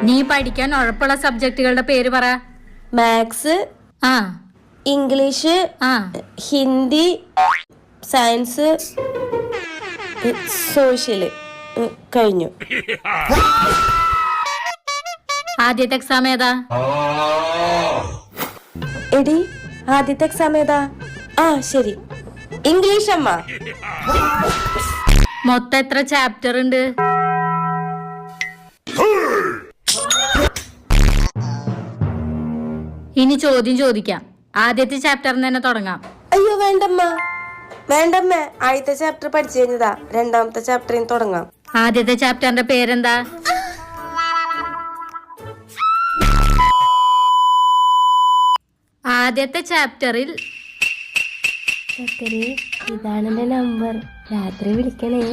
നീ പഠിക്കാൻ ഉഴപ്പുള്ള സബ്ജക്റ്റുകളുടെ പേര് പറ. മാത്സ്, ആ ഇംഗ്ലീഷ്, ആ ഹിന്ദി, സയൻസ്, സോഷ്യല് കഴിഞ്ഞു. ആദ്യത്തെ എക്സാം ഏതാ? എടി ആദ്യത്തെ എക്സാം ഏതാ? ആ ശരി, ഇംഗ്ലീഷ് അമ്മ. മൊത്തം എത്ര ചാപ്റ്റർ ഉണ്ട്? ഇനി ചോദ്യം ചോദിക്കാം. ആദ്യത്തെ ചാപ്റ്ററിന് തന്നെ തുടങ്ങാം. അയ്യോ വേണ്ടമ്മ, ആദ്യത്തെ ചാപ്റ്റർ പഠിച്ചു കഴിഞ്ഞതാ. രണ്ടാമത്തെ ചാപ്റ്ററിൽ തുടങ്ങാം. ആദ്യത്തെ ചാപ്റ്ററിന്റെ പേരെന്താ? ആദ്യത്തെ ചാപ്റ്ററിൽ ഇതാണ് എന്റെ നമ്പർ. രാത്രി വിളിക്കണേ.